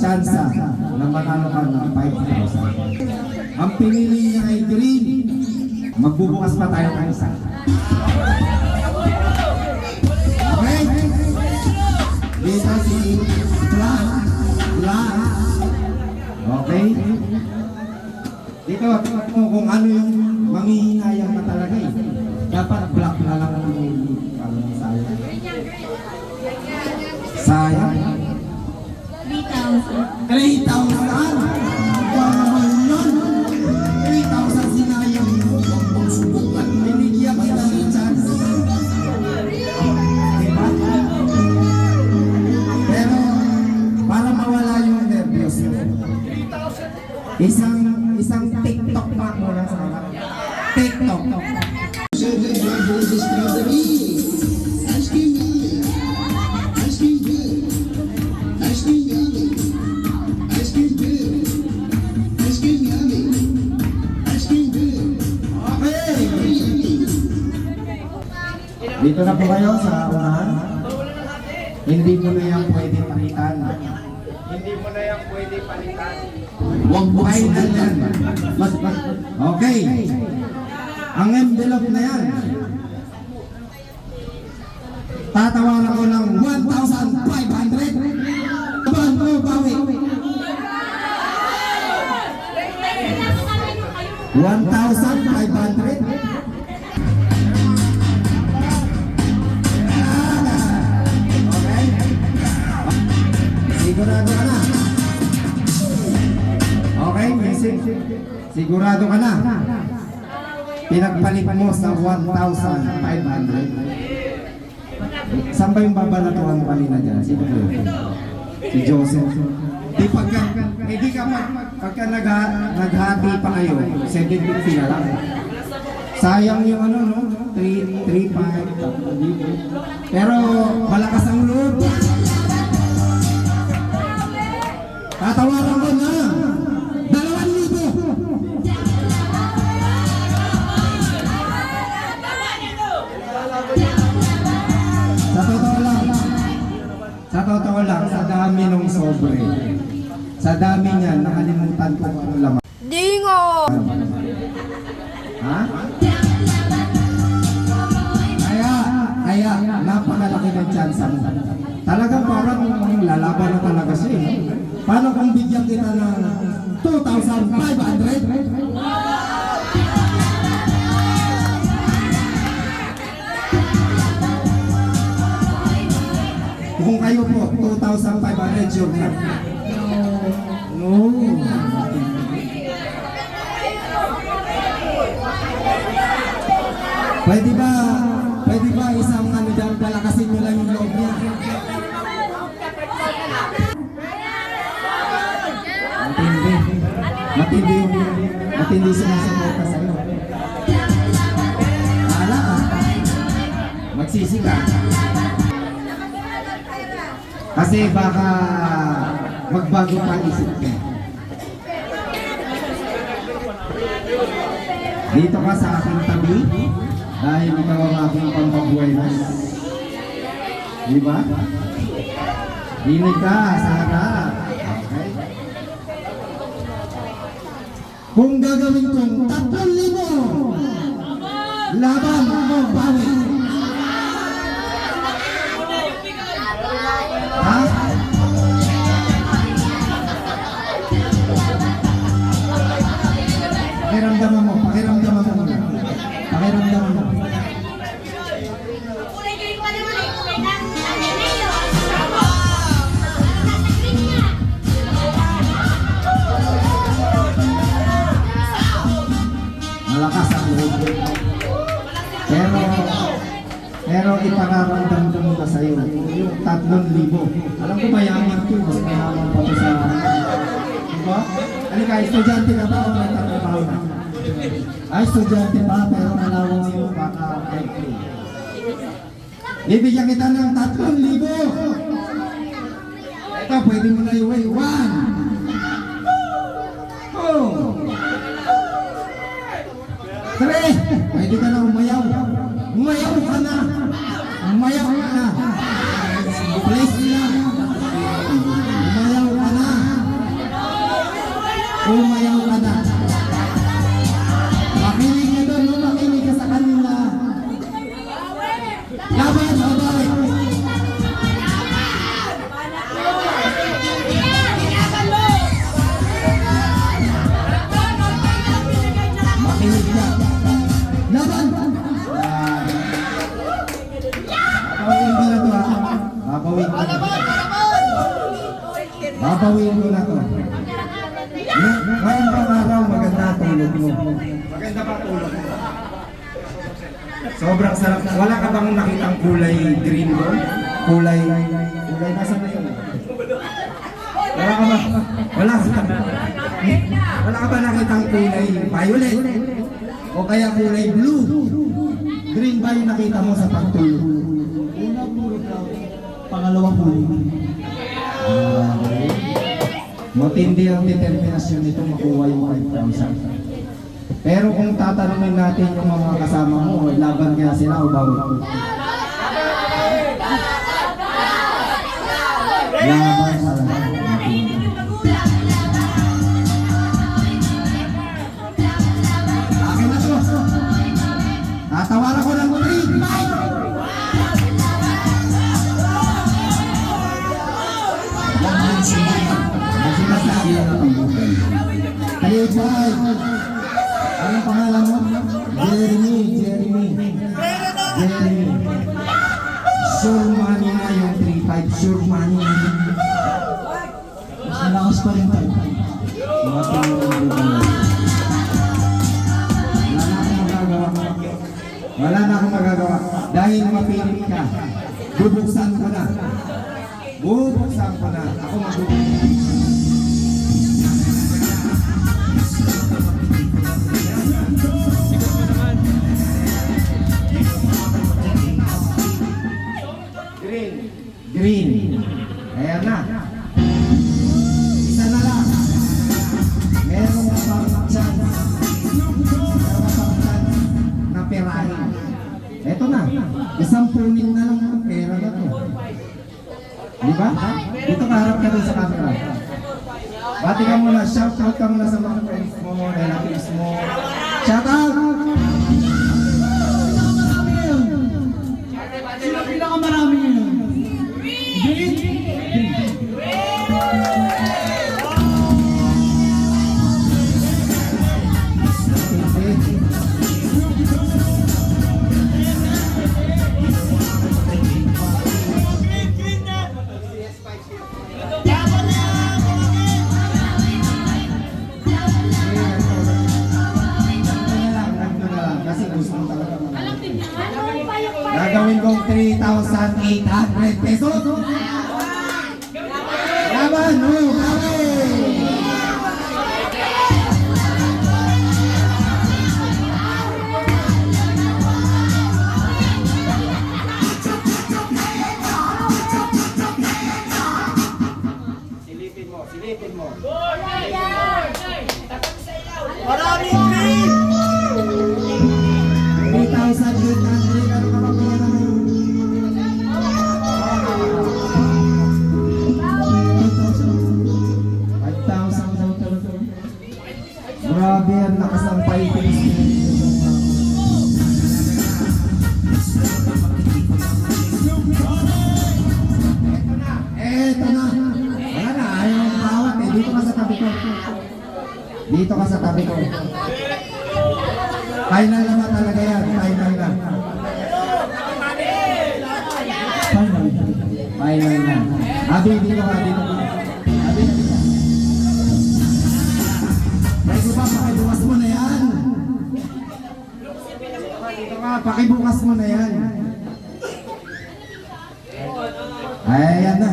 tsansa na manalo ka ng 5,000. Ang pinili niya ay green. Magbubukas pa tayo ng isa. Okay? Dito si Black. Okay? Dito, kung ano yung manghihinayang ka talaga eh. Dapat black na lang ang sayang. Sayang. 3,000. 3,000? Bawal nun. 3,000 sinayang mo. Subukan. Binigyan kita ng chance. Diba? Pero, para mawala yung nervyos mo, isang TikTok pa muna sa harap. TikTok. Dito na po kayo sa unahan. Hindi mo na yan pwede palitan. Hindi mo na yan pwede palitan. Huwag buhay na yan. Okay. Ang envelope na yan. Tatawaran ko ng 1,500. Bahan ko, bawi. 1,500. Sigurado ka na. Okay, sigurado ka na. Pinagpalit mo sa 1,500. Saan ba yung babalatuhan mo kanina dyan? Sino ko yun? Si Joseph. Di pagka naghati pa kayo, 750 na lang. Sayang yung ano, no? 3,500. Pero malakas ang loob. Tatawaran ko na 2,000. Sa totoo lang, sa dami nung sobre, sa dami niyan, nakalimutan ko ano laman. Dingo! Ha? Kaya, napakalaki ng chance mo. Talagang parang lalaban na talaga siya. Paano kung bigyan kita ng 2,500? Kung kayo po, 2,500 yun na. No. Pwede ba isang ano dyan, palakasin nyo lang yung loob niya? Matindi sinasagot sa'yo. Bahala ka. Magsisi ka. Kasi baka magbago pa isip ka. Dito ka sa aking tabi dahil ikaw ang aking pampabuhay na. Diba? Dinig ka sa harap. Okay? Kung gagawin kong 3,000, laban mo bawi. Ha? Pakiramdaman mo. Malakas ang loob. Pero ipararamdam ko muna sa'yo yung 3,000. Alam ko mayaman ko, mas mayaman pa ito sa... Diba? Halika, estudyante ka ba o nagtatrabaho na? Ay, estudyante pa, pero malawang yung baka entry. Bibigyan kita ng 3,000. Ito, pwede mo na iuwi. 1, 2, 3. Pwede ka na umayaw. Umayaw ka na. Please lang. Umayaw ka na. Umayaw ka na. Makinig ka doon, no? Makinig ka sa kanila. Laban, laban. Makinig ka. Laban. Babawin ko na to, ha? Babawin ko na. Babawin ko na to. Ngayon bang araw, maganda tulog mo. Maganda ba tulog mo? Sobrang sarap. Wala ka bang nakitang kulay green doon? Kulay nasa na yun? Wala ka ba? Wala ka ba nakitang kulay violet? O kaya kulay blue? Green ba yung nakita mo sa pagtulog? Una puro daw. Pangalawa puro. Matindi ang determinasyon nito makuha yung 5,000. Pero kung tatanungin natin yung mga kasama mo, laban kaya sila o bawal? Laban talaga. Akin na to. Tatawaran ko ng 3. Sinasabi na pambukan. Kalipay! Anong pangalan mo? Jeremy. Sure money na yung 3-5. Sure money na. Mas malakas pa rin tayo. Mga tingin. Wala na akong magagawa. Dahil mapilit ka. Bubuksan ko na. Ako magbubuksan. Green. Ayan na. Isa na lang. Meron ka pang chance. Na perahin. Eto na. Isang punin na lang ng pera na to. Diba? Dito ka harap ka dun sa camera. Bati ka muna. Shout out ka muna sa mga friends mo, relatives mo. Shout out! Sino pinakamarami ngayon? Green. Kasi gusto mo talaga. Gagawin kong 3,800 pesos. Laban, silipin mo. Maraming green! 3,800. Ano ka ba pera mo? 5,000 daw talaga. Grabe ang lakas ng fighting spirit. Eto na. Wala na, ayaw ang bawat eh. Dito ka sa tabi ko. Final naman talaga yan. Final na. Abi, dito ka. Abi, pwede ba pakibukas mo na yan? Dito ka, pakibukas mo na yan. Ayan na.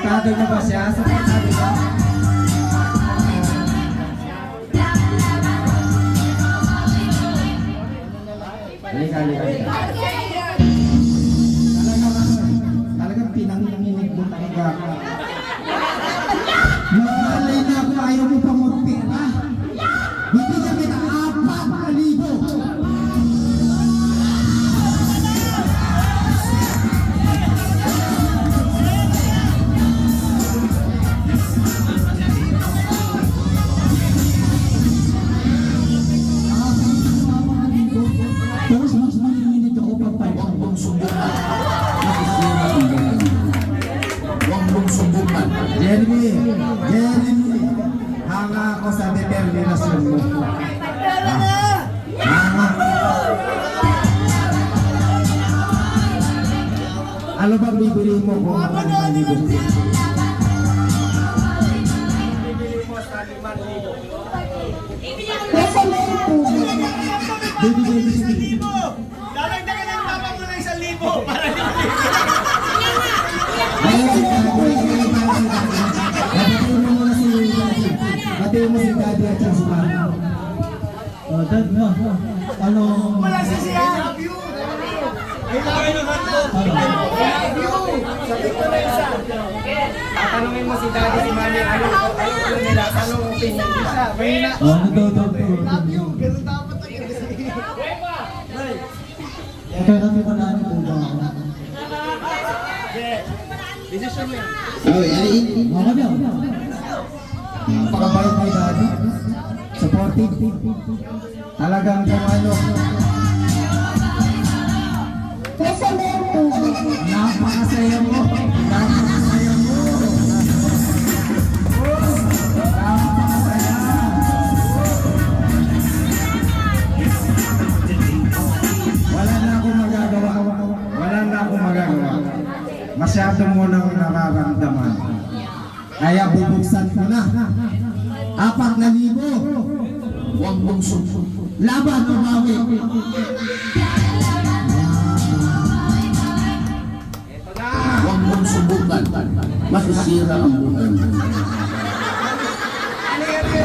Supportado na ba siya? Supportado ba? Halika, halika, halika. Talagang pinanginginig mo talaga. Naglalay na ako, ayaw mo pamutpik pa. Hindi ka kita 4,000. Tapos mas manginginig ako pag 500 subukan. Nakisira ang buhay. Huwag mong subukan. Jeremy, hanga ako sa determinasyon mo. Hanga. Ano bang bibili mo kung ang 5,000? Dadagdagan ng papa mo ng 1,000 para Batiin mo si Daddy at si Mami. Dad, ano? wala si siya. I love you. I love you. Sabi ko na isa. Tatanungin mo si Daddy, si Mami, ano nila, anong opinion nila. Mahina. Ano daw? Love you. Ganun dapat ang kasi. Kaya kami panaan po ba ako? Decision mo yan. Mga daw. Napakabait ni Daddy. Supportive. Talagang kung ano. Napakasaya mo. Napakasaya mo. Napakasaya. Wala na akong magagawa. Wala na akong magagawa. Masyado mo nang nararamdaman. Kaya bubuksan ko na. 4,000. Huwag mong subukan. Laban o bawi. Huwag mong subukan. Masisira ang buhay mo.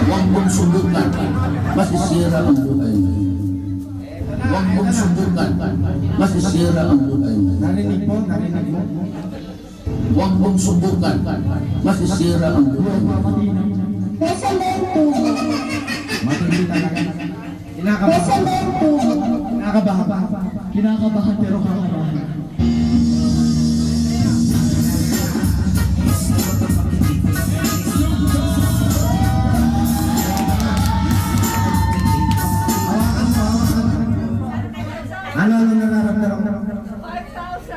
Huwag mong subukan. Masisira ang buhay mo. Huwag mong subukan. Masisira ang buhay mo. Narinig mo? Narinig mo? Huwag mong subukan. Masisira ang buhay mo. Matindi talaga. Kinakabahan. Kinakabahan. Kinakabahan pero kakabahan. Hawakan mo, hawakan mo. Ano nararamdaman mo?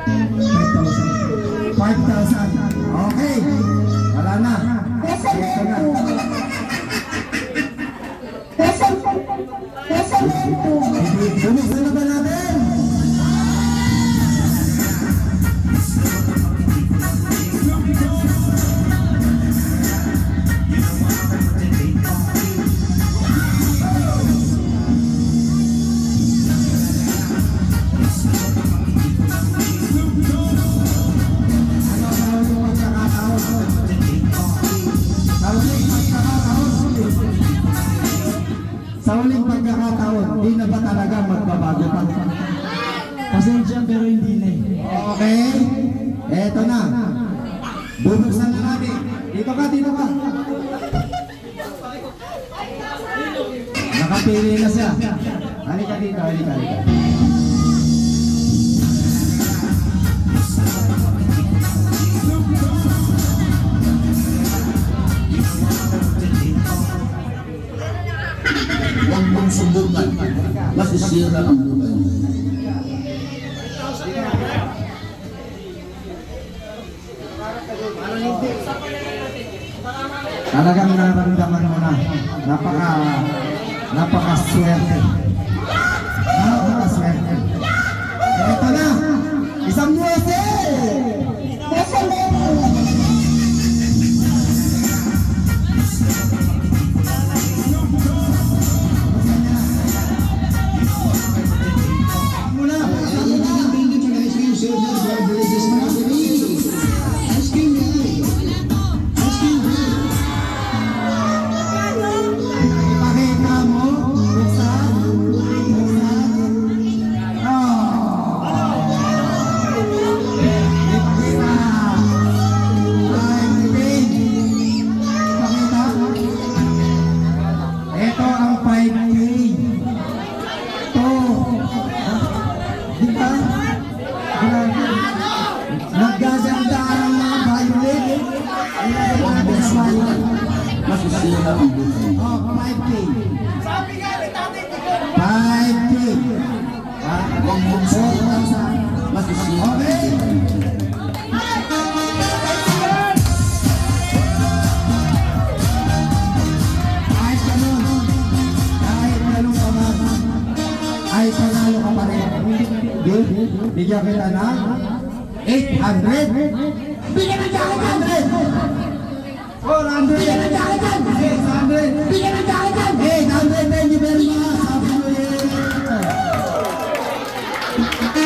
5,000. 5,000. Okay. Wala na. Ito na. Bumuksan na ba natin? Sa huling pagkakataon, di na ba talaga magbabago pa? Pasensya pero hindi na eh. Okay? Eto na. Bubuksan na natin. Dito ka, dito ka. Nakapili na siya. Halika dito, halika, halika. Huwag mong subukan. Masisira ang buhay mo. Talagang nararamdaman mo na. Napaka-swerte. Napaka-swerte. Eto na. Isang buwase! Mula. Ipakita mo. Buksan. ka, masisira ang buhay mo. Oh, 5K. Sabi nga ni Tatay Tigor. 5K. Huwag mong subukan, masisira ang Okay. buhay mo. Kahit ganun. Kahit ganun ka man. Ay, panalo ka pa rin. Bigyan kita na 800. Bigyan ng jacket yan! 400. Bigyan ng jacket yan! 600. Bigyan ng jacket yan! 800. Thank you very much. Happy New Year.